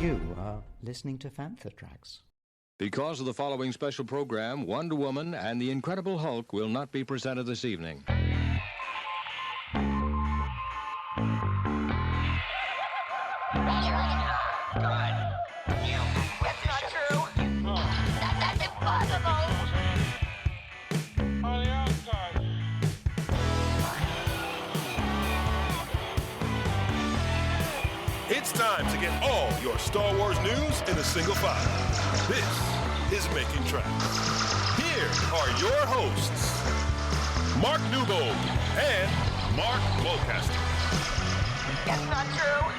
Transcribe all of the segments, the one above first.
You are listening to Fantha Tracks. Because of the following special program, Wonder Woman and the Incredible Hulk will not be presented this evening. It's time to get all your Star Wars news in a single file. This is Making Tracks. Here are your hosts, Mark Newbold and Mark Mulcaster. That's not true.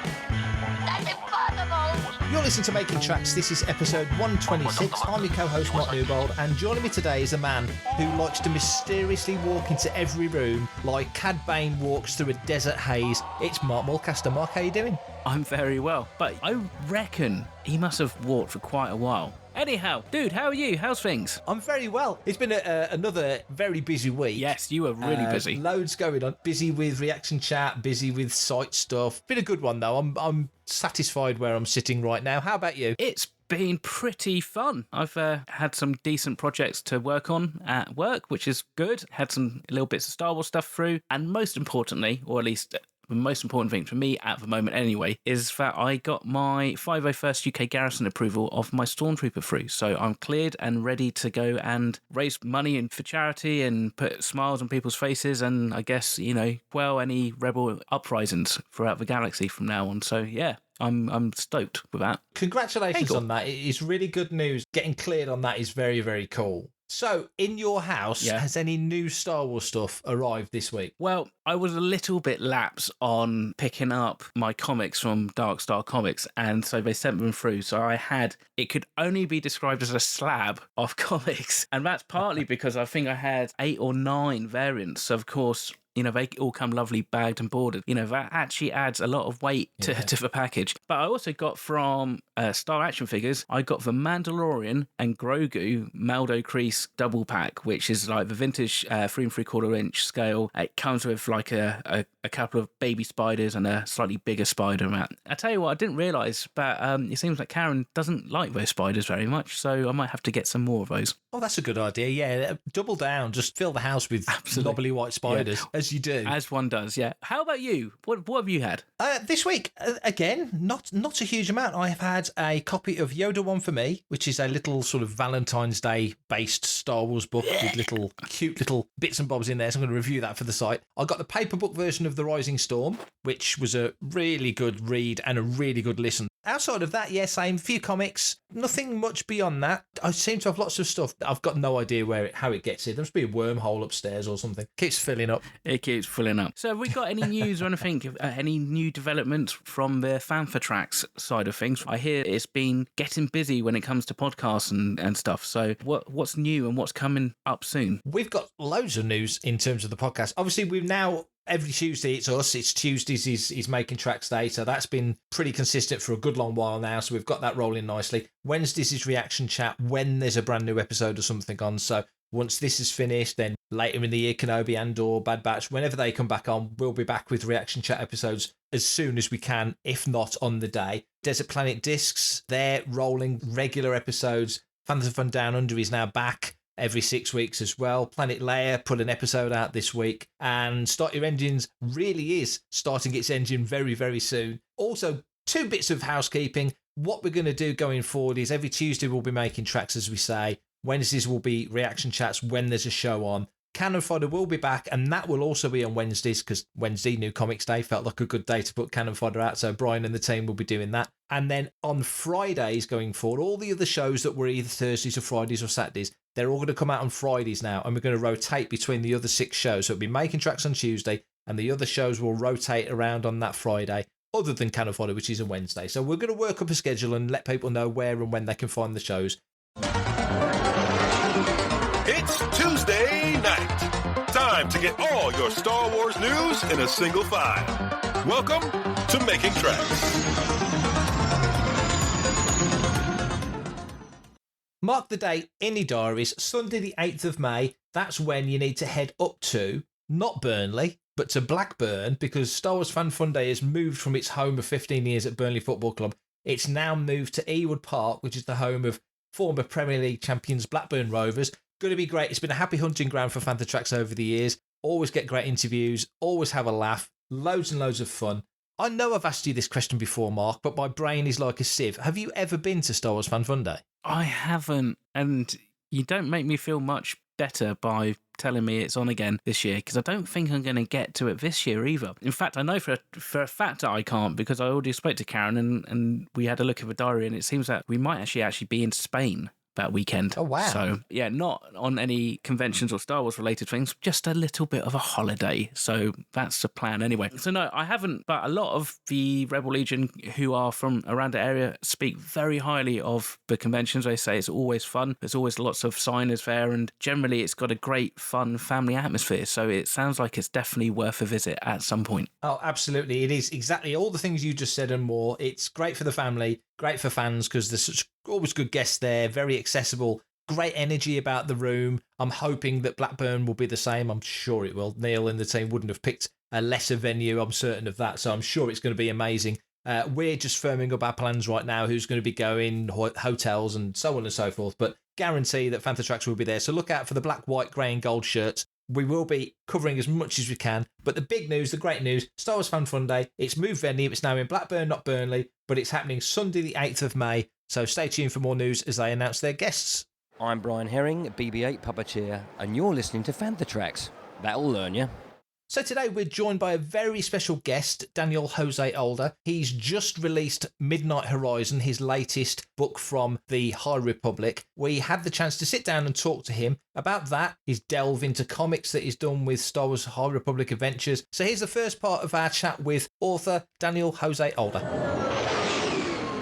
That's impossible. You're listening to Making Tracks. This is episode 126. I'm your co-host, Mark Newbold, and joining me today is a man who likes to mysteriously walk into every room like Cad Bane walks through a desert haze. It's Mark Mulcaster. Mark, how you doing? I'm very well, but I reckon he must have walked for quite a while. Anyhow, dude, how are you? How's things? I'm very well. It's been another very busy week. Yes, you were really busy. Loads going on. Busy with reaction chat, busy with site stuff. Been a good one, though. I'm satisfied where I'm sitting right now. How about you? It's been pretty fun. I've had some decent projects to work on at work, which is good. Had some little bits of Star Wars stuff through, and most importantly, or at least the most important thing for me at the moment anyway, is that I got my 501st UK Garrison approval of my Stormtrooper through. So I'm cleared and ready to go and raise money for charity and put smiles on people's faces and I guess, quell any rebel uprisings throughout the galaxy from now on. So yeah, I'm stoked with that. Congratulations on that. It's really good news. Getting cleared on that is very, very cool. So, in your house, has any new Star Wars stuff arrived this week? Well, I was a little bit lapse on picking up my comics from Dark Star Comics, and so they sent them through. So it could only be described as a slab of comics, and that's partly because I think I had 8 or 9 variants. So, of course, they all come lovely bagged and bordered. That actually adds a lot of weight to the package. But I also got from Star Action Figures, I got the Mandalorian and Grogu Maldo Kreese double pack, which is like the vintage 3 3/4 inch scale. It comes with like a couple of baby spiders and a slightly bigger spider. I tell you what, I didn't realise, but it seems like Karen doesn't like those spiders very much, so I might have to get some more of those. Oh, that's a good idea. Yeah, double down. Just fill the house with knobbly white spiders, as you do. As one does, yeah. How about you? What have you had? This week, again, not a huge amount. I have had a copy of Yoda One for Me, which is a little sort of Valentine's Day based Star Wars book with cute little bits and bobs in there. So I'm going to review that for the site. I got the paper book version of The Rising Storm, which was a really good read and a really good listen. Outside of that, same. Few comics. Nothing much beyond that. I seem to have lots of stuff. I've got no idea how it gets in. There must be a wormhole upstairs or something. Keeps filling up. It keeps filling up. So have we got any news or anything, any new developments from the Fantha Tracks side of things? I hear it's been getting busy when it comes to podcasts and stuff. So what's new and what's coming up soon? We've got loads of news in terms of the podcast. Obviously, we've now... Every Tuesday it's us. It's Tuesdays is Making Tracks Day. So that's been pretty consistent for a good long while now. So we've got that rolling nicely. Wednesdays is Reaction Chat when there's a brand new episode or something on. So once this is finished, then later in the year, Kenobi and/or Bad Batch, whenever they come back on, we'll be back with Reaction Chat episodes as soon as we can, if not on the day. Desert Planet Discs, they're rolling regular episodes. Phantom Fun Down Under is now back every 6 weeks as well. Planet Leia put an episode out this week, and Start Your Engines really is starting its engine very, very soon. Also, 2 bits of housekeeping. What we're going to do going forward is every Tuesday we'll be making tracks, as we say. Wednesdays will be reaction chats when there's a show on. Cannon Fodder will be back, and that will also be on Wednesdays, because Wednesday, New Comics Day, felt like a good day to put Cannon Fodder out, so Brian and the team will be doing that. And then on Fridays going forward, all the other shows that were either Thursdays or Fridays or Saturdays, they're all going to come out on Fridays now, and we're going to rotate between the other 6 shows. So it'll be Making Tracks on Tuesday, and the other shows will rotate around on that Friday, other than Cannon Fodder, which is a Wednesday. So we're going to work up a schedule and let people know where and when they can find the shows. It's Tuesday night. Time to get all your Star Wars news in a single file. Welcome to Making Tracks. Mark the date in your diaries, Sunday the 8th of May. That's when you need to head up to, not Burnley, but to Blackburn, because Star Wars Fan Fun Day has moved from its home of 15 years at Burnley Football Club It's now moved to Ewood Park, which is the home of former Premier League champions Blackburn Rovers. Going to be great. It's been a happy hunting ground for Fantha Tracks over the years. Always get great interviews, always have a laugh, loads and loads of fun. I know I've asked you this question before, Mark, but my brain is like a sieve. Have you ever been to Star Wars Fan Fun Day? I haven't, and you don't make me feel much better by telling me it's on again this year, because I don't think I'm going to get to it this year either. In fact, I know for a fact that I can't, because I already spoke to Karen and we had a look at the diary, and it seems that we might actually be in Spain that weekend. Oh, wow. So, yeah, not on any conventions or Star Wars related things, just a little bit of a holiday. So that's the plan anyway. So no, I haven't, but a lot of the Rebel Legion who are from around the area speak very highly of the conventions. They say it's always fun. There's always lots of signers there, and generally it's got a great, fun family atmosphere. So it sounds like it's definitely worth a visit at some point. Oh, absolutely. It is exactly all the things you just said and more. It's great for the family, great for fans, because there's such always good guests there, very accessible, great energy about the room. I'm hoping that Blackburn will be the same. I'm sure it will. Neil and the team wouldn't have picked a lesser venue. I'm certain of that. So I'm sure it's going to be amazing. We're just firming up our plans right now, who's going to be going, hotels and so on and so forth. But guarantee that Fantha Tracks will be there. So look out for the black, white, grey and gold shirts. We will be covering as much as we can. But the big news, the great news, Star Wars Fan Fun Day. It's moved venue. It's now in Blackburn, not Burnley. But it's happening Sunday the 8th of May. So stay tuned for more news as they announce their guests. I'm Brian Herring, BB-8 puppeteer, and you're listening to Fantha Tracks. That'll learn you. So today we're joined by a very special guest, Daniel Jose Older. He's just released Midnight Horizon, his latest book from the High Republic. We had the chance to sit down and talk to him about that, his delve into comics that he's done with Star Wars High Republic Adventures. So here's the first part of our chat with author Daniel Jose Older.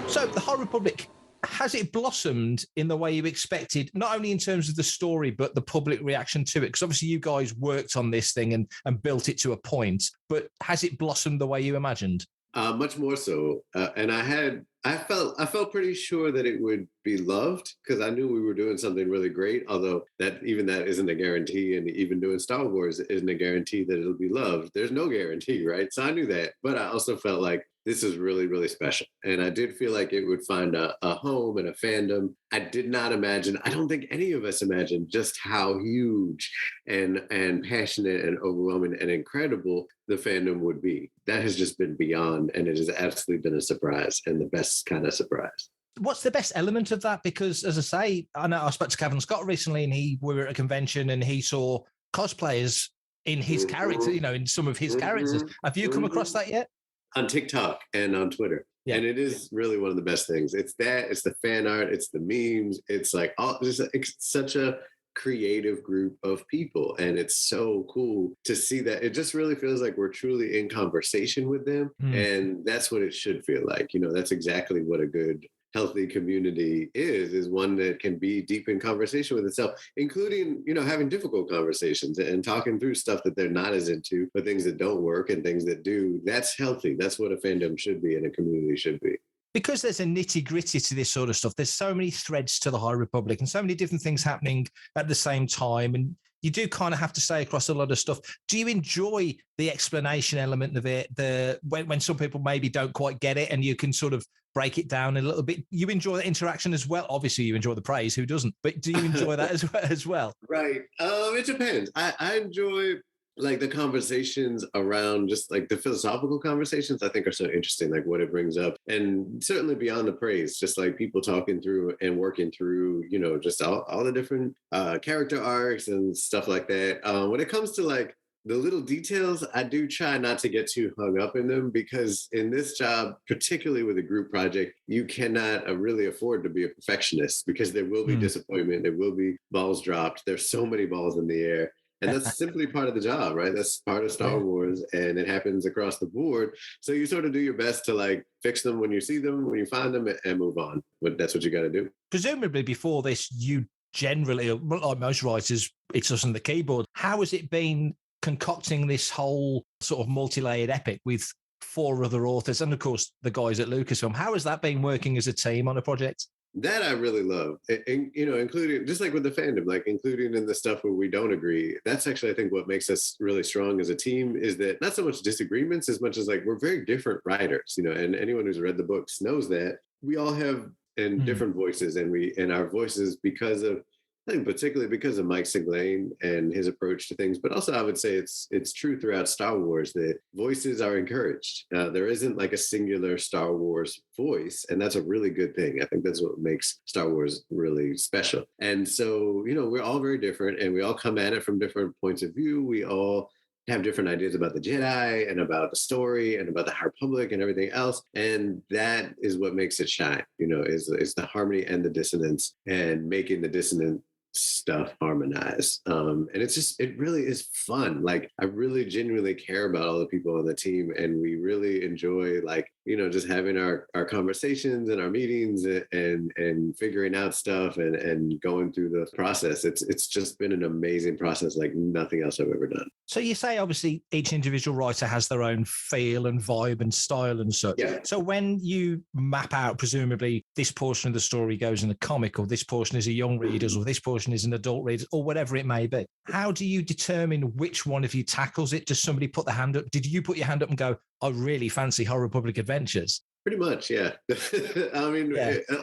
So the High Republic, has it blossomed in the way you expected, not only in terms of the story, but the public reaction to it? Because obviously you guys worked on this thing and built it to a point, but has it blossomed the way you imagined? Much more so. And I felt pretty sure that it would be loved, because I knew we were doing something really great, although that isn't a guarantee. And even doing Star Wars isn't a guarantee that it'll be loved. There's no guarantee, right? So I knew that, but I also felt like this is really, really special. And I did feel like it would find a home and a fandom. I don't think any of us imagined just how huge and passionate and overwhelming and incredible the fandom would be. That has just been beyond, and it has absolutely been a surprise, and the best kind of surprise. What's the best element of that? Because, as I say, I know I spoke to Kevin Scott recently, and we were at a convention, and he saw cosplayers in his character, in some of his characters. Have you come across that yet? On TikTok and on Twitter. Yeah. And it is really one of the best things. It's the fan art, it's the memes, it's like it's such a creative group of people, and it's so cool to see that. It just really feels like we're truly in conversation with them, and that's what it should feel like. That's exactly what a good, healthy community is one that can be deep in conversation with itself, including, having difficult conversations and talking through stuff that they're not as into, but things that don't work and things that do. That's healthy. That's what a fandom should be and a community should be. Because there's a nitty-gritty to this sort of stuff. There's so many threads to the High Republic and so many different things happening at the same time. And you do kind of have to say across a lot of stuff. Do you enjoy the explanation element of it? When some people maybe don't quite get it and you can sort of break it down a little bit. You enjoy the interaction as well. Obviously, you enjoy the praise. Who doesn't? But do you enjoy that as well? Right. It depends. I enjoy like the conversations around just like the philosophical conversations. I think are so interesting, like what it brings up, and certainly beyond the praise, just like people talking through and working through, just all the different character arcs and stuff like that. When it comes to like the little details, I do try not to get too hung up in them, because in this job, particularly with a group project, you cannot really afford to be a perfectionist, because there will be disappointment. There will be balls dropped. There's so many balls in the air. And that's simply part of the job, right? That's part of Star Wars, and it happens across the board. So you sort of do your best to like fix them when you see them, when you find them, and move on. But that's what you got to do. Presumably before this, you generally, like most writers, it's us on the keyboard. How has it been concocting this whole sort of multi-layered epic with 4 other authors and, of course, the guys at Lucasfilm? How has that been working as a team on a project? That I really love, and, including just like with the fandom, like including in the stuff where we don't agree. That's actually, I think, what makes us really strong as a team, is that not so much disagreements as much as like we're very different writers, and anyone who's read the books knows that. we all have different voices, and our voices, because of, I think particularly because of Mike Siglain and his approach to things, but also I would say it's true throughout Star Wars that voices are encouraged. There isn't like a singular Star Wars voice, and that's a really good thing. I think that's what makes Star Wars really special. And so, we're all very different, and we all come at it from different points of view. We all have different ideas about the Jedi and about the story and about the High Republic and everything else. And that is what makes it shine, is the harmony and the dissonance, and making the dissonant stuff harmonize. And it really is fun. Like, I really genuinely care about all the people on the team, and we really enjoy, like, just having our conversations and our meetings and figuring out stuff and going through the process. It's just been an amazing process, like nothing else I've ever done. So you say, obviously, each individual writer has their own feel and vibe and style and such. Yeah. So when you map out, presumably, this portion of the story goes in a comic, or this portion is a young reader's, or this portion is an adult reader's, or whatever it may be, how do you determine which one of you tackles it? Does somebody put the hand up? Did you put your hand up and go, I really fancy High Republic Adventures? Pretty much, yeah. I mean,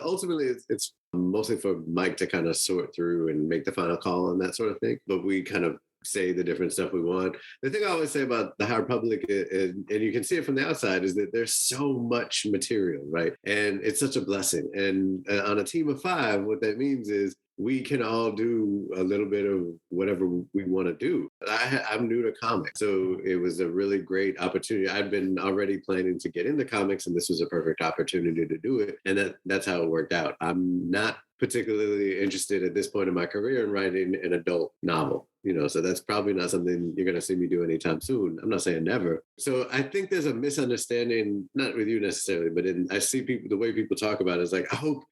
ultimately, it's mostly for Mike to kind of sort through and make the final call and that sort of thing. But we kind of say the different stuff we want. The thing I always say about the High Republic, and you can see it from the outside, is that there's so much material, right? And it's such a blessing. And on a team of 5, what that means is we can all do a little bit of whatever we want to do. I'm new to comics, so it was a really great opportunity. I'd been already planning to get into comics, and this was a perfect opportunity to do it. And that's how it worked out. I'm not particularly interested at this point in my career in writing an adult novel. So that's probably not something you're going to see me do anytime soon. I'm not saying never. So I think there's a misunderstanding, not with you necessarily, but I see people, the way people talk about it is like, I hope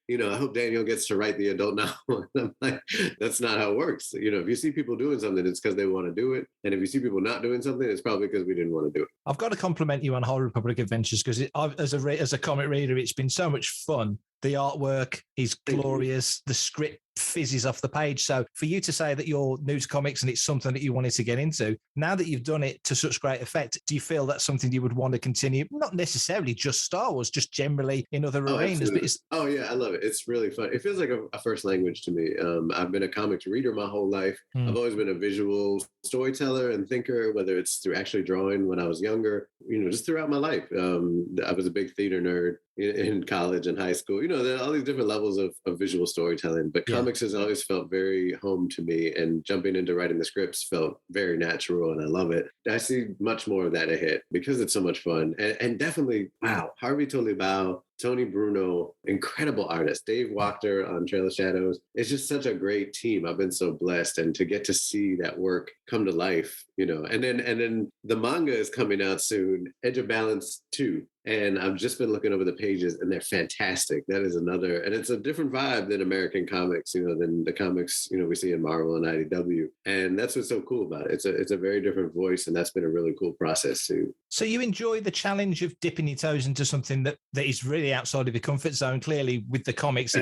Daniel gets to write the adult novel. And I'm like, that's not how it works. If you see people doing something, it's because they want to do it. And if you see people not doing something, it's probably because we didn't want to do it. I've got to compliment you on High Republic Adventures, because as a comic reader, it's been so much fun. The artwork is glorious. The script fizzes off the page. So for you to say that you're new to comics and it's something that you wanted to get into, now that you've done it to such great effect, do you feel that's something you would want to continue? Not necessarily just Star Wars, just generally in other arenas. But yeah, I love it. It's really fun. It feels like a first language to me. I've been a comics reader my whole life. I've always been a visual storyteller and thinker, whether it's through actually drawing when I was younger, just throughout my life. I was a big theater nerd in college and high school. There are all these different levels of visual storytelling, but comics has always felt very home to me, and jumping into writing the scripts felt very natural, and I love it. I see much more of that ahead because it's so much fun. And definitely, wow, Harvey Totally Bao, Tony Bruno, incredible artist. Dave Wachter on Trail of Shadows. It's just such a great team. I've been so blessed, and to get to see that work come to life, and then the manga is coming out soon, Edge of Balance 2. And I've just been looking over the pages, and they're fantastic. That is another, and it's a different vibe than American comics, than the comics, we see in Marvel and IDW. And that's what's so cool about it. It's a very different voice, and that's been a really cool process too. So you enjoy the challenge of dipping your toes into something that is really outside of your comfort zone. Clearly, with the comics,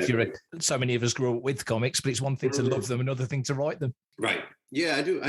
so many of us grew up with comics, but it's one thing to love them, another thing to write them. Right. Yeah, I do.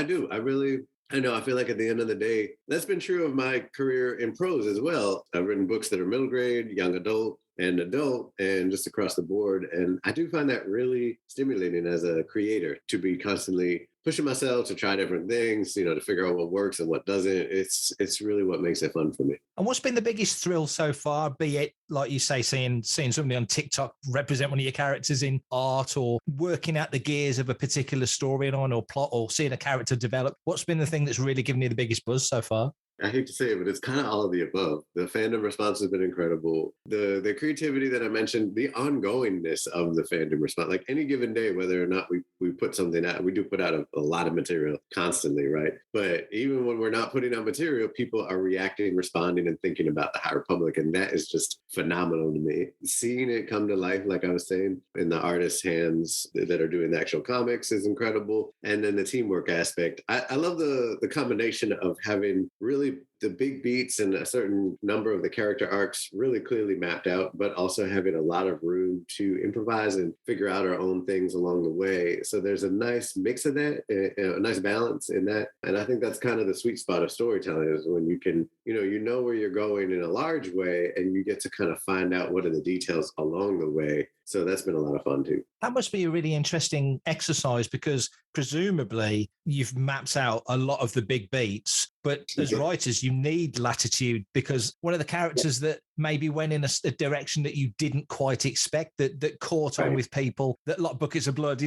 I know. I feel like at the end of the day, that's been true of my career in prose as well. I've written books that are middle grade, young adult, and just across the board. And I do find that really stimulating as a creator, to be constantly pushing myself to try different things, to figure out what works and what doesn't. It's really what makes it fun for me. And what's been the biggest thrill so far, be it, like you say, seeing somebody on TikTok represent one of your characters in art, or working out the gears of a particular storyline or plot, or seeing a character develop? What's been the thing that's really given you the biggest buzz so far? I hate to say it, but it's kind of all of the above. The fandom response has been incredible. The creativity that I mentioned, the ongoingness of the fandom response, like any given day, whether or not we put something out, we do put out a lot of material constantly, right? But even when we're not putting out material, people are reacting, responding, and thinking about the High Republic. And that is just phenomenal to me. Seeing it come to life, like I was saying, in the artists' hands that are doing the actual comics is incredible. And then the teamwork aspect. I love the combination of having really the big beats and a certain number of the character arcs really clearly mapped out, but also having a lot of room to improvise and figure out our own things along the way. So there's a nice mix of that, a nice balance in that. And I think that's kind of the sweet spot of storytelling, is when you can, you know where you're going in a large way, and you get to kind of find out what are the details along the way. So that's been a lot of fun too. That must be a really interesting exercise, because presumably you've mapped out a lot of the big beats, but as writers, you need latitude, because one of the characters that maybe went in a direction that you didn't quite expect, that caught on with people, that like buckets of blood,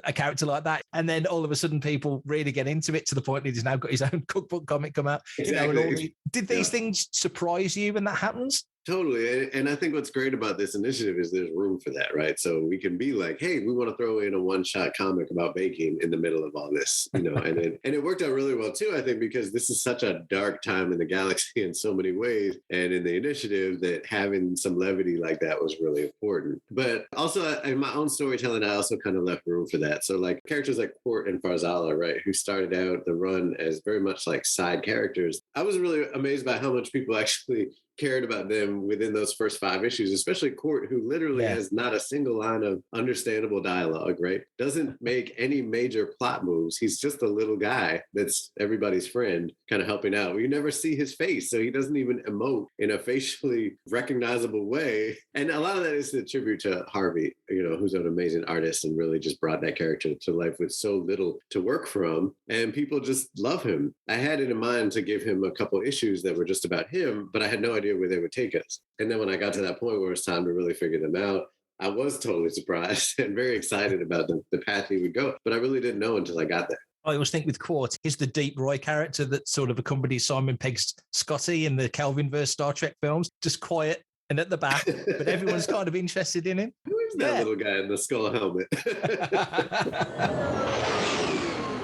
a character like that. And then all of a sudden people really get into it to the point that he's now got his own cookbook comic come out. Exactly. Did these things surprise you when that happens? Totally. And I think what's great about this initiative is there's room for that, right? So we can be like, hey, we want to throw in a one-shot comic about baking in the middle of all this, and it worked out really well too, I think, because this is such a dark time in the galaxy in so many ways. And in the initiative, that having some levity like that was really important. But also in my own storytelling, I also kind of left room for that. So like characters like Krayt and Farzala, right, who started out the run as very much like side characters. I was really amazed by how much people actually cared about them within those first 5 issues, especially Krayt, who literally has not a single line of understandable dialogue, right? Doesn't make any major plot moves. He's just a little guy that's everybody's friend, kind of helping out. You never see his face, so he doesn't even emote in a facially recognizable way. And a lot of that is a tribute to Harvey, who's an amazing artist and really just brought that character to life with so little to work from. And people just love him. I had it in mind to give him a couple issues that were just about him, but I had no idea where they would take us. And then when I got to that point where it's time to really figure them out, I was totally surprised and very excited about the path he would go. But I really didn't know until I got there. I always think with Krayt, he's the Deep Roy character that sort of accompanies Simon Pegg's Scotty in the Kelvinverse Star Trek films, just quiet and at the back, but everyone's kind of interested in him. Who is that little guy in the skull helmet?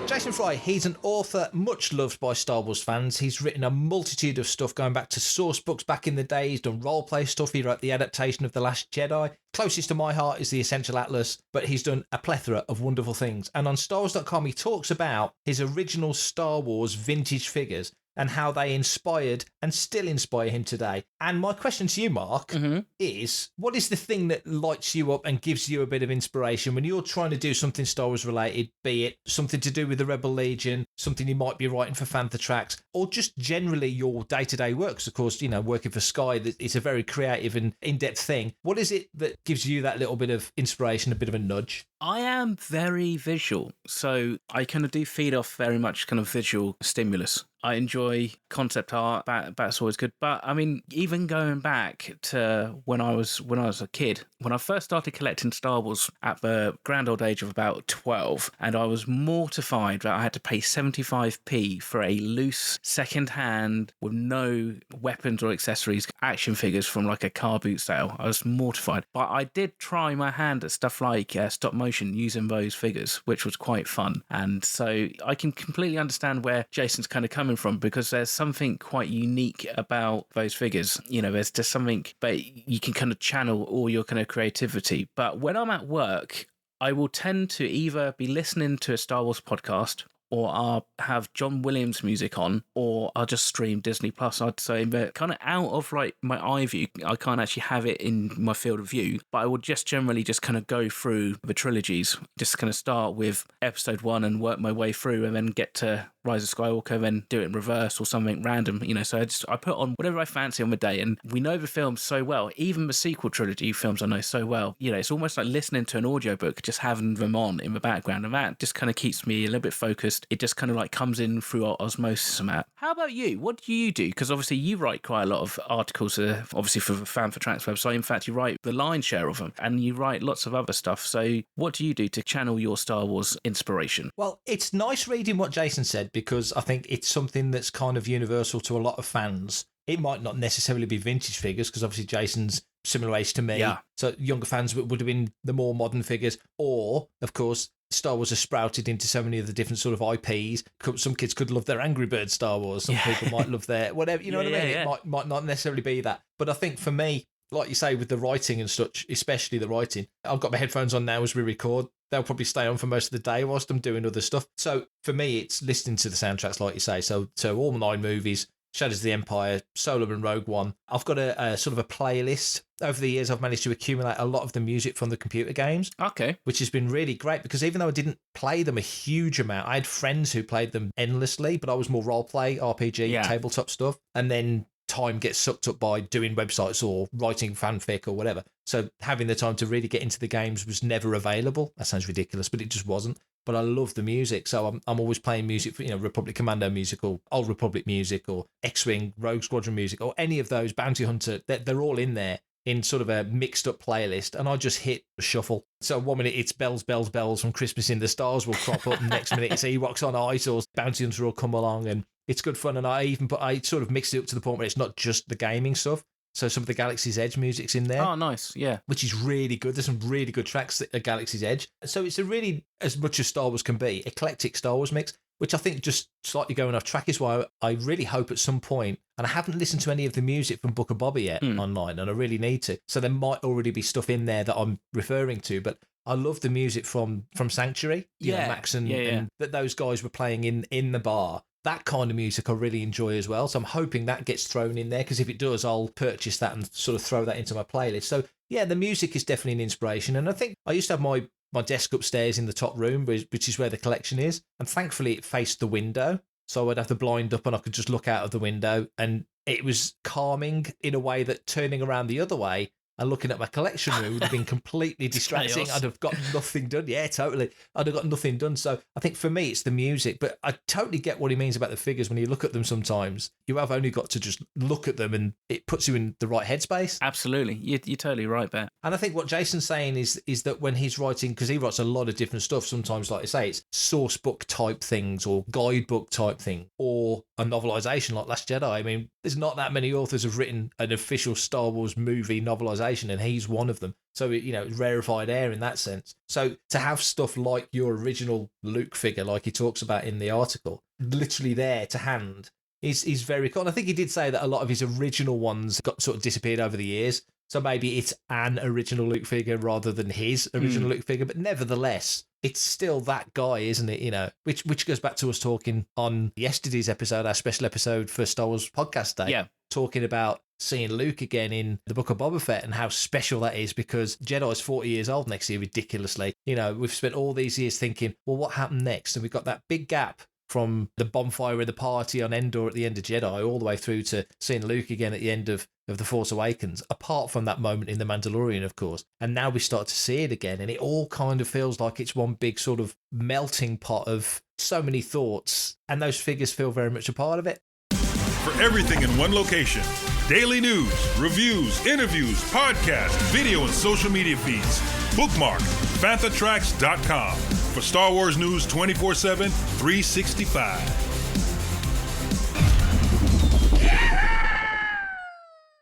Jason Fry, he's an author much loved by Star Wars fans. He's written a multitude of stuff going back to source books back in the day. He's done role-play stuff. He wrote the adaptation of The Last Jedi. Closest to my heart is The Essential Atlas, but he's done a plethora of wonderful things. And on StarWars.com, he talks about his original Star Wars vintage figures and how they inspired and still inspire him today. And my question to you, Mark, is what is the thing that lights you up and gives you a bit of inspiration when you're trying to do something Star Wars related, be it something to do with the Rebel Legion, something you might be writing for Fantha Tracks, or just generally your day-to-day work? 'Cause of course, working for Sky, it's a very creative and in-depth thing. What is it that gives you that little bit of inspiration, a bit of a nudge? I am very visual, so I kind of do feed off very much kind of visual stimulus. I enjoy concept art. That's always good. But I mean, even going back to when I was a kid, when I first started collecting Star Wars at the grand old age of about 12, and I was mortified that I had to pay 75p for a loose second-hand with no weapons or accessories action figures from like a car boot sale. I was mortified. But I did try my hand at stuff like stop motion using those figures, which was quite fun. And so I can completely understand where Jason's kind of coming from, because there's something quite unique about those figures. There's just something that you can kind of channel all your kind of creativity. But when I'm at work, I will tend to either be listening to a Star Wars podcast, or I'll have John Williams music on, or I'll just stream Disney Plus. I'd say, but kind of out of like my eye view, I can't actually have it in my field of view, but I would just generally just kind of go through the trilogies, just kind of start with episode 1 and work my way through, and then get to Rise of Skywalker, then do it in reverse or something random, so I put on whatever I fancy on the day. And we know the films so well, even the sequel trilogy films I know so well, it's almost like listening to an audiobook, just having them on in the background, and that just kind of keeps me a little bit focused. It just kind of like comes in through osmosis and that. How about you? What do you do? Because obviously you write quite a lot of articles, obviously for the Fantha Tracks website. In fact, you write the lion's share of them, and you write lots of other stuff. So what do you do to channel your Star Wars inspiration? Well, it's nice reading what Jason said, because I think it's something that's kind of universal to a lot of fans. It might not necessarily be vintage figures, because obviously Jason's similar age to me. Yeah. So younger fans would have been the more modern figures. Or, of course, Star Wars has sprouted into so many of the different sort of IPs. Some kids could love their Angry Birds Star Wars. Some people might love their whatever. You know what I mean? Yeah. It might not necessarily be that. But I think for me, like you say, with the writing and such, especially the writing, I've got my headphones on now as we record. They'll probably stay on for most of the day whilst I'm doing other stuff. So for me, it's listening to the soundtracks, like you say. So all 9 movies, Shadows of the Empire, Solo and Rogue One. I've got a sort of a playlist. Over the years, I've managed to accumulate a lot of the music from the computer games. Okay. Which has been really great because even though I didn't play them a huge amount, I had friends who played them endlessly, but I was more role-play, RPG, tabletop stuff. And then time gets sucked up by doing websites or writing fanfic or whatever. So having the time to really get into the games was never available. That sounds ridiculous, but it just wasn't. But I love the music, so I'm always playing music for, Republic Commando music or Old Republic music or X-Wing, Rogue Squadron music or any of those, Bounty Hunter, they're all in there in sort of a mixed up playlist, and I just hit shuffle. So 1 minute it's Bells, Bells, Bells from Christmas in the Stars will crop up, and next minute it's Ewoks on Ice or Bounty Hunter will come along, and it's good fun. And I sort of mixed it up to the point where it's not just the gaming stuff. So some of the Galaxy's Edge music's in there. Oh, nice, yeah. Which is really good. There's some really good tracks at Galaxy's Edge. So it's a really, as much as Star Wars can be, eclectic Star Wars mix, which I think just slightly going off track is why I really hope at some point, and I haven't listened to any of the music from Book of Boba yet online, and I really need to. So there might already be stuff in there that I'm referring to, but I love the music from Sanctuary. Max and that those guys were playing in the bar. That kind of music I really enjoy as well. So I'm hoping that gets thrown in there, because if it does, I'll purchase that and sort of throw that into my playlist. So yeah, the music is definitely an inspiration. And I think I used to have my desk upstairs in the top room, which is where the collection is. And thankfully it faced the window. So I'd have the blind up and I could just look out of the window. And it was calming in a way that turning around the other way and looking at my collection room would have been completely distracting. I'd have got nothing done. Yeah, totally. I'd have got nothing done. So I think for me, it's the music. But I totally get what he means about the figures. When you look at them sometimes, you have only got to just look at them and it puts you in the right headspace. Absolutely. You're totally right there. And I think what Jason's saying is that when he's writing, because he writes a lot of different stuff, sometimes, like I say, it's source book type things or guidebook type thing or a novelization like Last Jedi. I mean, there's not that many authors who've written an official Star Wars movie novelization, and he's one of them. So, it's rarefied air in that sense. So to have stuff like your original Luke figure, like he talks about in the article, literally there to hand, is very cool. And I think he did say that a lot of his original ones got sort of disappeared over the years. So maybe it's an original Luke figure rather than his original Luke figure. But nevertheless, it's still that guy, isn't it? Which goes back to us talking on yesterday's episode, our special episode for Star Wars Podcast Day. Yeah. Talking about seeing Luke again in the Book of Boba Fett and how special that is, because Jedi's 40 years old next year, ridiculously. We've spent all these years thinking, well, what happened next? And we've got that big gap from the bonfire of the party on Endor at the end of Jedi all the way through to seeing Luke again at the end of The Force Awakens, apart from that moment in The Mandalorian, of course. And now we start to see it again, and it all kind of feels like it's one big sort of melting pot of so many thoughts, and those figures feel very much a part of it. For everything in one location, daily news, reviews, interviews, podcasts, video, and social media feeds, bookmark fanthatracks.com for Star Wars news 24/7, 365.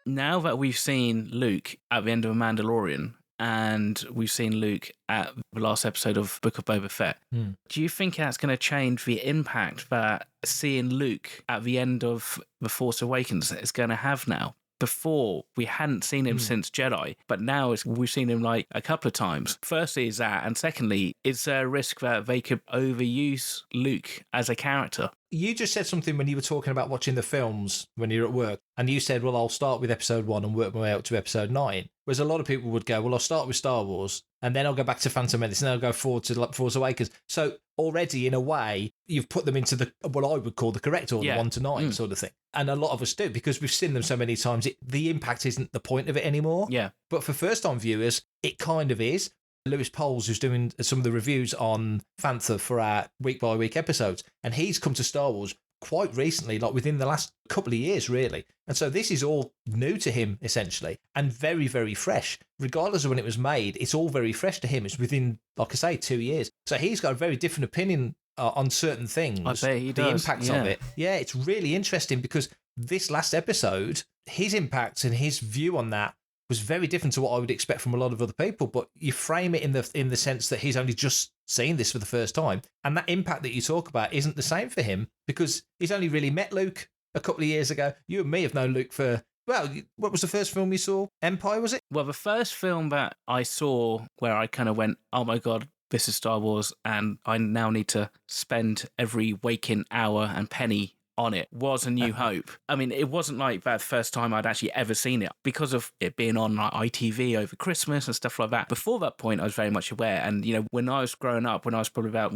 Now that we've seen Luke at the end of Mandalorian, and we've seen Luke at the last episode of Book of Boba Fett, do you think that's going to change the impact that seeing Luke at the end of The Force Awakens is going to have now? Before, we hadn't seen him since Jedi, but now we've seen him like a couple of times. Firstly is that, and secondly, it's a risk that they could overuse Luke as a character. You just said something when you were talking about watching the films when you're at work, and you said, well, I'll start with episode 1 and work my way up to episode 9. Whereas a lot of people would go, well, I'll start with Star Wars, and then I'll go back to Phantom Menace, and then I'll go forward to Force Awakens. So already, in a way, you've put them into what I would call the correct order, 1 to 9 sort of thing. And a lot of us do, because we've seen them so many times, the impact isn't the point of it anymore. Yeah. But for first-time viewers, it kind of is. Lewis Poles, who's doing some of the reviews on Fantha for our week-by-week episodes, and he's come to Star Wars quite recently, like within the last couple of years, really. And so this is all new to him, essentially, and very, very fresh. Regardless of when it was made, it's all very fresh to him. It's within, like I say, 2 years. So he's got a very different opinion on certain things. I bet he does. The impact of it. Yeah, it's really interesting, because this last episode, his impact and his view on that was very different to what I would expect from a lot of other people. But you frame it in the sense that he's only just seen this for the first time, and that impact that you talk about isn't the same for him, because he's only really met Luke a couple of years ago. You and me have known Luke for, well, what was the first film you saw? Empire, was it? Well, the first film that I saw where I kind of went, oh my God, this is Star Wars, and I now need to spend every waking hour and penny on it was A New Hope. I mean, it wasn't like that first time I'd actually ever seen it because of it being on like ITV over Christmas and stuff like that. Before that point, I was very much aware. And, you know, when I was growing up, when I was probably about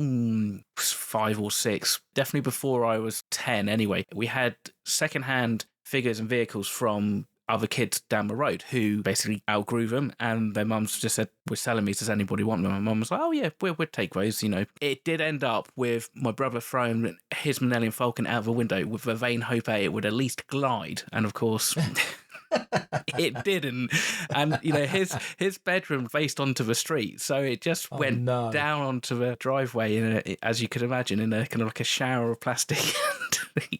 5 or 6, definitely before I was 10 anyway, we had secondhand figures and vehicles from other kids down the road who basically outgrew them, and their mums just said, we're selling these, does anybody want them? And my mum was like, oh yeah, we'll take those, you know. It did end up with my brother throwing his Millennium Falcon out of a window with the vain hope that it would at least glide, and of course it didn't. And you know, his bedroom faced onto the street, so it just went down onto the driveway as you could imagine, in a kind of like a shower of plastic.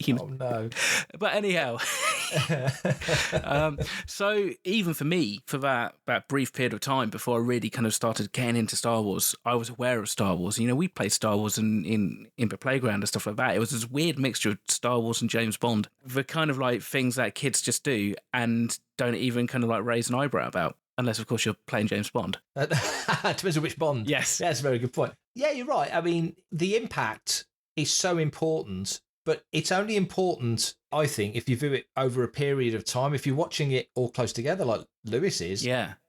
You know. Oh no. But anyhow, so even for me, for that brief period of time before I really kind of started getting into Star Wars, I was aware of Star Wars. You know, we played Star Wars in the playground and stuff like that. It was this weird mixture of Star Wars and James Bond, the kind of like things that kids just do and don't even kind of like raise an eyebrow about. Unless, of course, you're playing James Bond. Depends on which Bond. Yes. That's a very good point. Yeah, you're right. I mean, the impact is so important, but it's only important, I think, if you view it over a period of time. If you're watching it all close together, like Lewis is,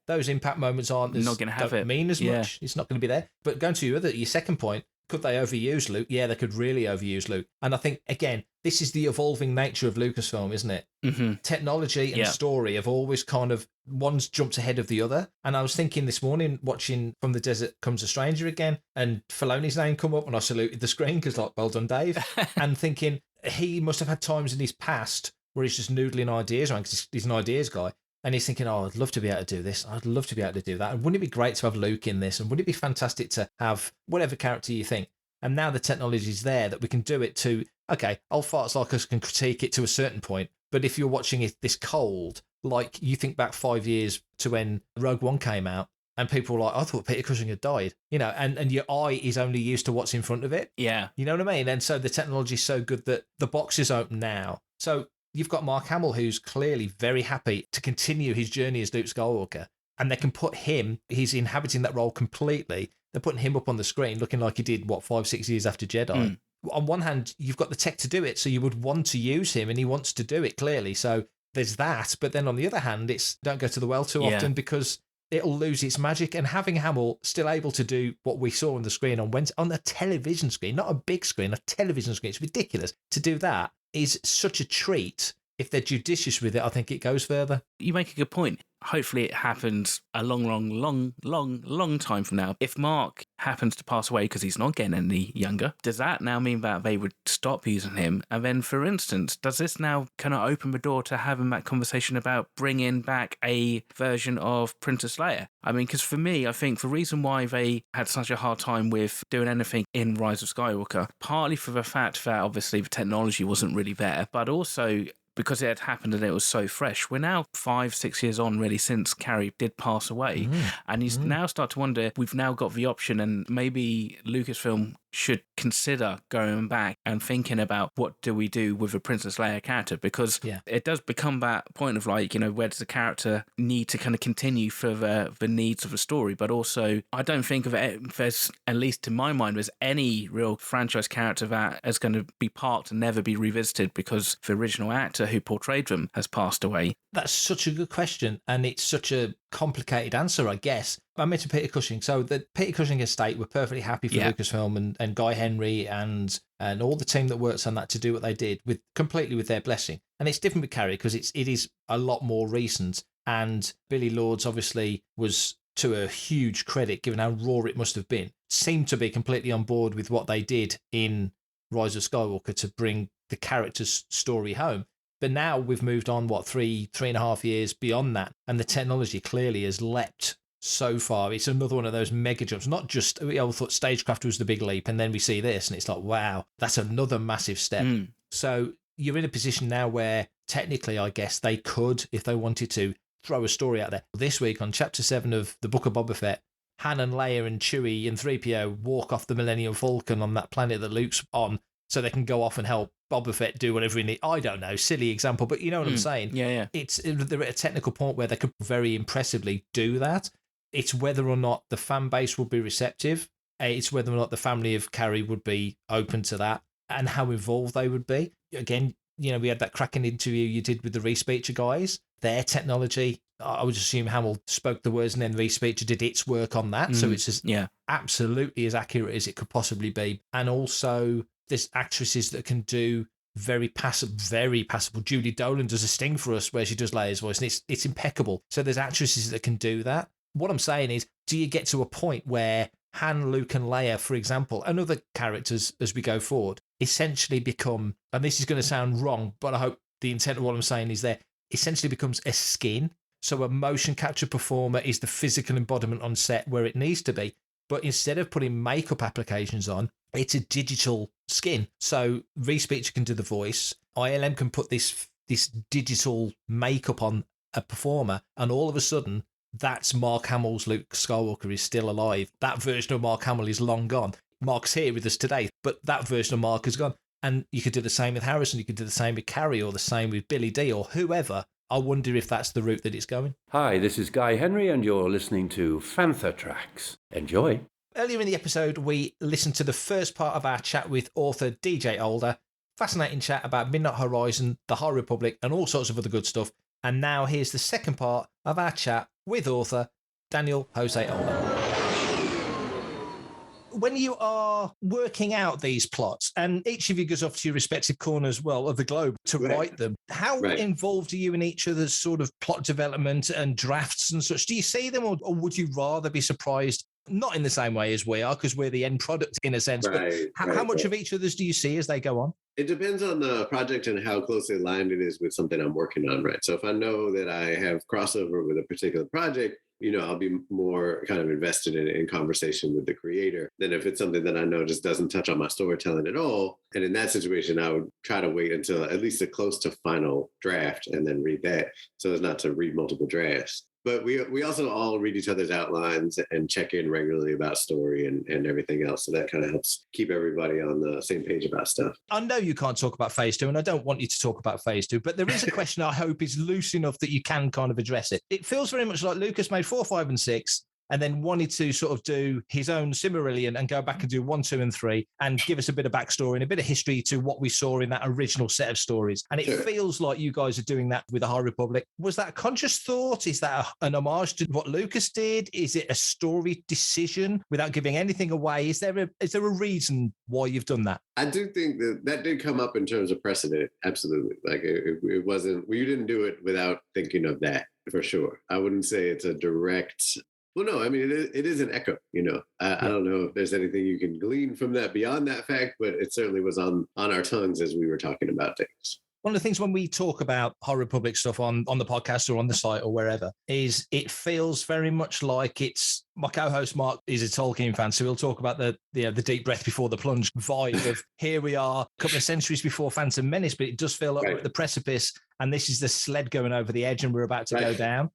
those impact moments aren't not going to have it. Mean as much. It's not going to be there. But going to your second point, could they overuse Luke? Yeah, they could really overuse Luke. And I think, again, this is the evolving nature of Lucasfilm, isn't it? Mm-hmm. Technology and story have always kind of, one's jumped ahead of the other. And I was thinking this morning, watching From the Desert Comes a Stranger again, and Filoni's name come up, and I saluted the screen because, like, well done, Dave. And thinking he must have had times in his past where he's just noodling ideas around, because he's an ideas guy. And he's thinking, oh, I'd love to be able to do this. I'd love to be able to do that. And wouldn't it be great to have Luke in this? And wouldn't it be fantastic to have whatever character you think? And now the technology is there that we can do it to, okay, old farts like us can critique it to a certain point. But if you're watching it this cold, like you think back 5 years to when Rogue One came out, and people were like, I thought Peter Cushing had died, you know, and your eye is only used to what's in front of it. Yeah. You know what I mean? And so the technology is so good that the box is open now. So you've got Mark Hamill, who's clearly very happy to continue his journey as Luke Skywalker. And they can put him, he's inhabiting that role completely. They're putting him up on the screen looking like he did, 5-6 years after Jedi. On one hand, you've got the tech to do it, so you would want to use him, and he wants to do it clearly. So there's that. But then on the other hand, it's don't go to the well too often, because it'll lose its magic. And having Hamill still able to do what we saw on the screen on Wednesday, on a television screen, not a big screen, a television screen, it's ridiculous. To do that is such a treat. If they're judicious with it, I think it goes further. You make a good point. Hopefully it happens a long time from now. If Mark happens to pass away because he's not getting any younger, does that now mean that they would stop using him? And then, for instance, does this now kind of open the door to having that conversation about bringing back a version of Princess Leia? I mean, because for me, I think the reason why they had such a hard time with doing anything in Rise of Skywalker, partly for the fact that obviously the technology wasn't really there, but also because it had happened and it was so fresh. We're now 5-6 years on, really, since Carrie did pass away. And you now start to wonder, we've now got the option, and maybe Lucasfilm should consider going back and thinking about what do we do with the Princess Leia character, because it does become that point of like, you know, where does the character need to kind of continue for the needs of the story, but also I don't think of it, there's, at least to my mind, there's any real franchise character that is going to be parked and never be revisited because the original actor who portrayed them has passed away. That's such a good question, and it's such a complicated answer, I guess. I mentioned Peter Cushing. So the Peter Cushing estate were perfectly happy for Lucasfilm and Guy Henry and all the team that works on that to do what they did with completely with their blessing. And it's different with Carrie because it is a lot more recent. And Billy Lords obviously was, to a huge credit, given how raw it must have been, seemed to be completely on board with what they did in Rise of Skywalker to bring the character's story home. But now we've moved on, 3.5 years beyond that, and the technology clearly has leapt so far. It's another one of those mega jumps. Not just, we all thought Stagecraft was the big leap, and then we see this, and it's like, wow, that's another massive step. So you're in a position now where technically, I guess, they could, if they wanted to, throw a story out there. This week on Chapter 7 of the Book of Boba Fett, Han and Leia and Chewie and 3PO walk off the Millennium Falcon on that planet that Luke's on, so they can go off and help Boba Fett do whatever he needs. I don't know, silly example, but you know what I'm saying? Yeah. They're at a technical point where they could very impressively do that. It's whether or not the fan base will be receptive. It's whether or not the family of Carrie would be open to that and how involved they would be. again, you know, we had that cracking interview you did with the Respeecher guys. Their technology, I would assume Hamill spoke the words and then Respeecher did its work on that. So it's absolutely as accurate as it could possibly be. And also, there's actresses that can do very passable. Julie Dolan does a Sting for us where she does Leia's voice, and it's impeccable. So there's actresses that can do that. What I'm saying is, do you get to a point where Han, Luke, and Leia, for example, and other characters as we go forward, essentially become, and this is going to sound wrong, but I hope the intent of what I'm saying is there, essentially becomes a skin. So a motion capture performer is the physical embodiment on set where it needs to be. But instead of putting makeup applications on, it's a digital skin. So Respeecher can do the voice. ILM can put this digital makeup on a performer, and all of a sudden, that's Mark Hamill's Luke Skywalker is still alive. That version of Mark Hamill is long gone. Mark's here with us today, but that version of Mark is gone. And you could do the same with Harrison, you could do the same with Carrie, or the same with Billy Dee, or whoever. I wonder if that's the route that it's going. Hi, this is Guy Henry, and you're listening to Fantha Tracks. Enjoy. Earlier in the episode, we listened to the first part of our chat with author DJ Older. Fascinating chat about Midnight Horizon, the High Republic, and all sorts of other good stuff. And now here's the second part of our chat with author Daniel Jose Older. When you are working out these plots, and each of you goes off to your respective corners, well, of the globe to write them, how involved are you in each other's sort of plot development and drafts and such? Do you see them, or would you rather be surprised? Not in the same way as we are, because we're the end product in a sense, but how much of each other's do you see as they go on? It depends on the project and how closely aligned it is with something I'm working on, right? So if I know that I have crossover with a particular project, you know, I'll be more kind of invested in conversation with the creator than if it's something that I know just doesn't touch on my storytelling at all. And in that situation, I would try to wait until at least a close to final draft and then read that, so as not to read multiple drafts. But we also all read each other's outlines and check in regularly about story and everything else. So that kind of helps keep everybody on the same page about stuff. I know you can't talk about phase 2, and I don't want you to talk about phase 2, but there is a question I hope is loose enough that you can kind of address it. It feels very much like Lucas made 4, 5, and 6, and then wanted to sort of do his own Silmarillion and go back and do 1, 2, and 3 and give us a bit of backstory and a bit of history to what we saw in that original set of stories. And it feels like you guys are doing that with the High Republic. Was that a conscious thought? Is that an homage to what Lucas did? Is it a story decision without giving anything away? Is there a reason why you've done that? I do think that did come up in terms of precedent. Absolutely. Like it wasn't, well, you didn't do it without thinking of that for sure. I wouldn't say it's a direct. Well, no, I mean, it is an echo, you know. I don't know if there's anything you can glean from that beyond that fact, but it certainly was on our tongues as we were talking about things. One of the things when we talk about High Republic stuff on the podcast or on the site or wherever is it feels very much like it's, my co-host Mark is a Tolkien fan, so he'll talk about the deep breath before the plunge vibe of here we are a couple of centuries before Phantom Menace, but it does feel like we're at the precipice and this is the sled going over the edge and we're about to go down.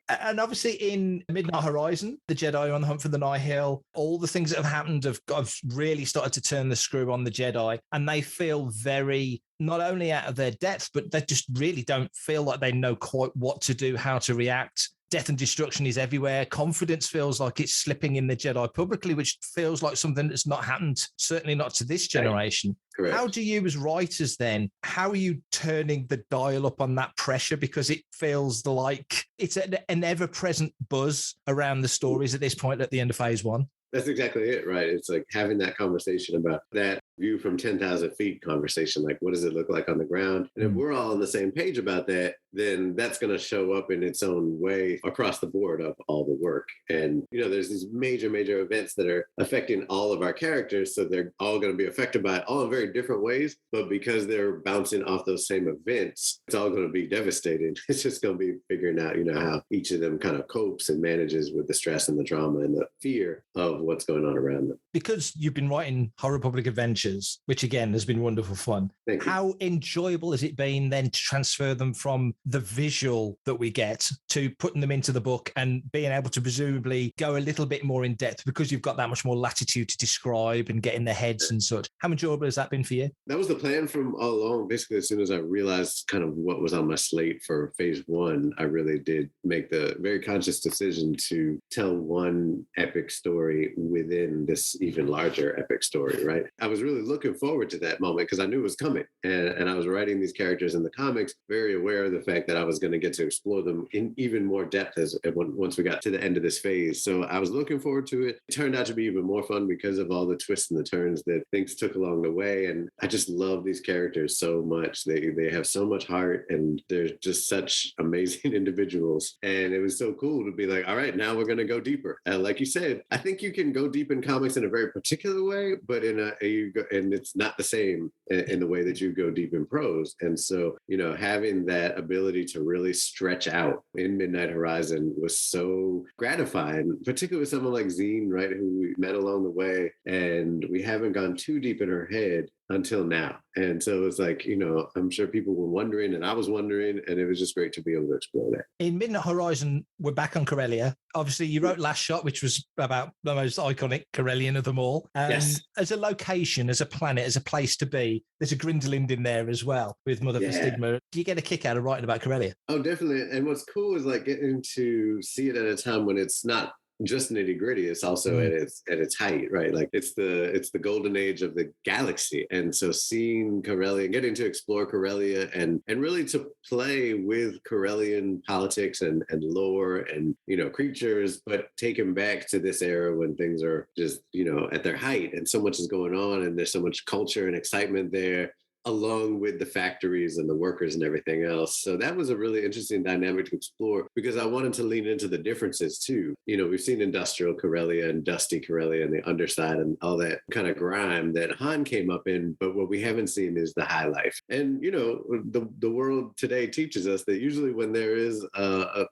And obviously in Midnight Horizon, the Jedi are on the hunt for the Nihil. All the things that have happened have really started to turn the screw on the Jedi. And they feel very, not only out of their depth, but they just really don't feel like they know quite what to do, how to react. Death and destruction is everywhere. Confidence feels like it's slipping in the Jedi publicly, which feels like something that's not happened, certainly not to this generation. Correct. How do you as writers then, how are you turning the dial up on that pressure? Because it feels like it's an ever-present buzz around the stories at this point at the end of phase 1. That's exactly it, right? It's like having that conversation about that view from 10,000 feet conversation. Like, what does it look like on the ground? And if we're all on the same page about that, then that's going to show up in its own way across the board of all the work. And, you know, there's these major events that are affecting all of our characters. So they're all going to be affected by it all in very different ways. But because they're bouncing off those same events, it's all going to be devastating. It's just going to be figuring out, you know, how each of them kind of copes and manages with the stress and the trauma and the fear of what's going on around them. Because you've been writing High Republic Adventures, which again has been wonderful fun. How enjoyable has it been then to transfer them from the visual that we get to putting them into the book and being able to presumably go a little bit more in depth because you've got that much more latitude to describe and get in their heads and such? How enjoyable has that been for you? That was the plan from all along. Basically, as soon as I realized kind of what was on my slate for phase 1, I really did make the very conscious decision to tell one epic story within this even larger epic story, right? I was really really looking forward to that moment because I knew it was coming. And I was writing these characters in the comics, very aware of the fact that I was going to get to explore them in even more depth once we got to the end of this phase. So I was looking forward to it. It turned out to be even more fun because of all the twists and the turns that things took along the way. And I just love these characters so much. They have so much heart and they're just such amazing individuals. And it was so cool to be like, all right, now we're going to go deeper. Like you said, I think you can go deep in comics in a very particular way, but and it's not the same in the way that you go deep in prose. And so, having that ability to really stretch out in Midnight Horizon was so gratifying, particularly with someone like Zine, right, who we met along the way, and we haven't gone too deep in her head until now. And so it's like, I'm sure people were wondering and I was wondering, and it was just great to be able to explore that. In Midnight Horizon, we're back on Corellia. Obviously, you wrote Last Shot, which was about the most iconic Corellian of them all. Yes. As a location, as a planet, as a place to be, there's a Grindelwald in there as well with Mother for Stigma. Do you get a kick out of writing about Corellia? Oh, definitely. And what's cool is like getting to see it at a time when it's not just nitty gritty, it's also at its height, right? Like it's the golden age of the galaxy. And so seeing Corellia, getting to explore Corellia and really to play with Corellian politics and lore and, creatures, but taken back to this era when things are just, at their height and so much is going on and there's so much culture and excitement there, along with the factories and the workers and everything else. So that was a really interesting dynamic to explore because I wanted to lean into the differences too. We've seen industrial Corellia and dusty Corellia and the underside and all that kind of grime that Han came up in, but what we haven't seen is the high life. And, the world today teaches us that usually when there is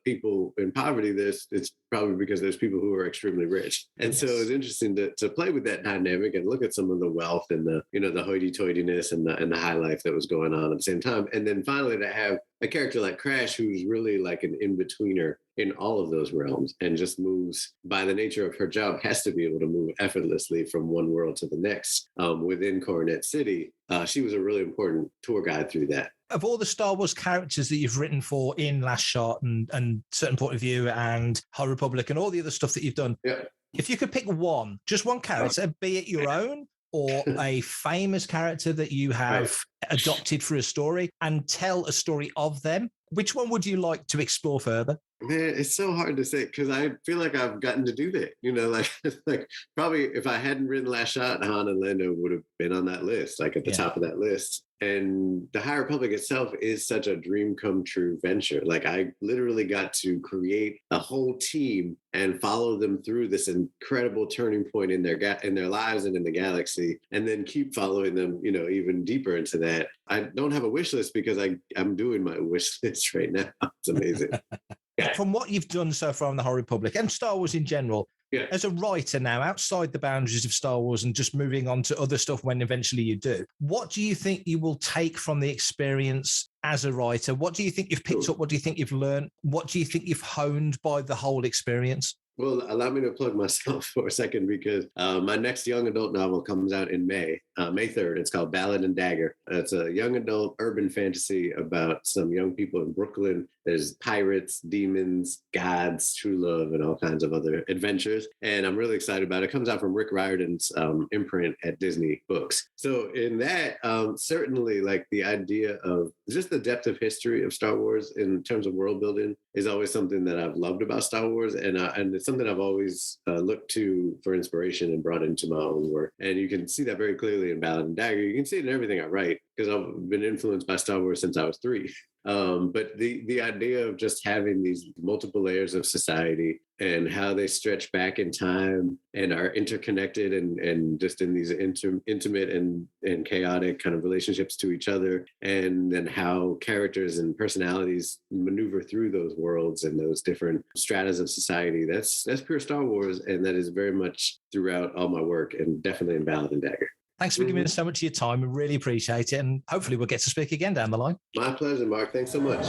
people in poverty, it's probably because there's people who are extremely rich. And so it's interesting to play with that dynamic and look at some of the wealth and the hoity-toityness and the high life that was going on at the same time. And then finally to have a character like Crash, who's really like an in-betweener in all of those realms and just moves by the nature of her job, has to be able to move effortlessly from one world to the next within Coronet City. She was a really important tour guide through that. Of all the Star Wars characters that you've written for in Last Shot and Certain Point of View and High Republic and all the other stuff that you've done, if you could pick just one character, be it your own or a famous character that you have adopted for a story and tell a story of them, which one would you like to explore further? Man, it's so hard to say because I feel like I've gotten to do that. Like probably if I hadn't written Last Shot, Han and Lando would have been on that list, like at the top of that list. And the High Republic itself is such a dream come true venture. Like I literally got to create a whole team and follow them through this incredible turning point in their lives and in the galaxy, and then keep following them, even deeper into that. I don't have a wish list because I'm doing my wish list right now. It's amazing. From what you've done so far in the High Republic and Star Wars in general, as a writer now, outside the boundaries of Star Wars and just moving on to other stuff when eventually you do, what do you think you will take from the experience as a writer? What do you think you've picked up? What do you think you've learned? What do you think you've honed by the whole experience? Well, allow me to plug myself for a second because my next young adult novel comes out in May 3rd. It's called Ballad and Dagger. It's a young adult urban fantasy about some young people in Brooklyn. There's pirates, demons, gods, true love, and all kinds of other adventures. And I'm really excited about it. It comes out from Rick Riordan's imprint at Disney Books. So in that, certainly like the idea of just the depth of history of Star Wars in terms of world building is always something that I've loved about Star Wars. And it's something I've always looked to for inspiration and brought into my own work. And you can see that very clearly in Ballad and Dagger. You can see it in everything I write because I've been influenced by Star Wars since I was 3. But the idea of just having these multiple layers of society and how they stretch back in time and are interconnected and just in these intimate and chaotic kind of relationships to each other, and then how characters and personalities maneuver through those worlds and those different stratas of society. That's pure Star Wars, and that is very much throughout all my work, and definitely in Ballad and Dagger. Thanks for giving us so much of your time. We really appreciate it. And hopefully we'll get to speak again down the line. My pleasure, Mark. Thanks so much.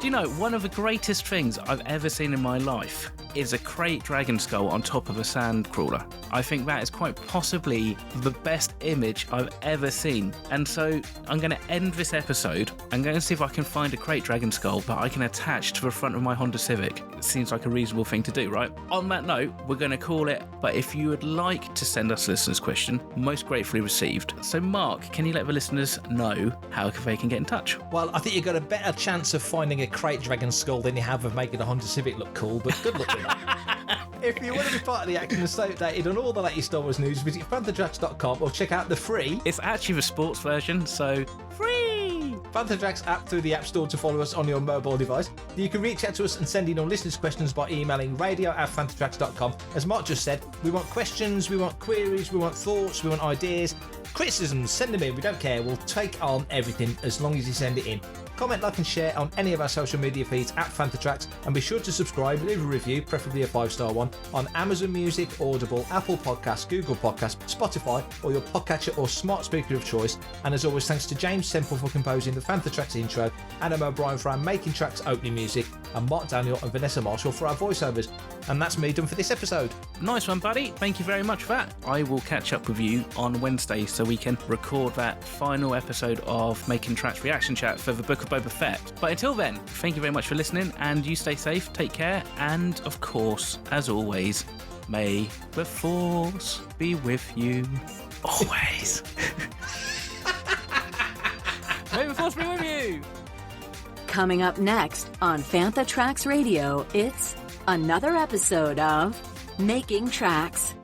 Do you know, one of the greatest things I've ever seen in my life is a Krayt dragon skull on top of a sand crawler. I think that is quite possibly the best image I've ever seen. And so I'm going to end this episode. I'm going to see if I can find a Krayt dragon skull that I can attach to the front of my Honda Civic. It seems like a reasonable thing to do, right? On that note, we're going to call it. But if you would like to send us a listener's question, most gratefully received. So Mark, can you let the listeners know how they can get in touch? Well, I think you've got a better chance of finding a Krayt dragon skull than you have of making a Honda Civic look cool, but good luck with that. If you want to be part of the action and stay updated on all the latest Star Wars news, visit FanthaTracks.com or check out the free... It's actually the sports version, so free! FanthaTracks app through the App Store to follow us on your mobile device. You can reach out to us and send in your listeners' questions by emailing radio@FanthaTracks.com. As Mark just said, we want questions, we want queries, we want thoughts, we want ideas, criticisms, send them in, we don't care. We'll take on everything as long as you send it in. Comment, like and share on any of our social media feeds at FanthaTracks, and be sure to subscribe, leave a review, preferably a 5-star one, on Amazon Music, Audible, Apple Podcasts, Google Podcasts, Spotify, or your podcatcher or smart speaker of choice. And as always, thanks to James Semple for composing the FanthaTracks intro, Adam O'Brien for our Making Tracks opening music, and Mark Daniel and Vanessa Marshall for our voiceovers. And that's me done for this episode. Nice one, buddy. Thank you very much for that. I will catch up with you on Wednesday so we can record that final episode of Making Tracks Reaction Chat for the Book of Boba Fett. But until then, thank you very much for listening, and you stay safe, take care, and of course, as always, may the Force be with you always. May the Force be with you! Coming up next on FanthaTracks Radio, it's another episode of Making Tracks.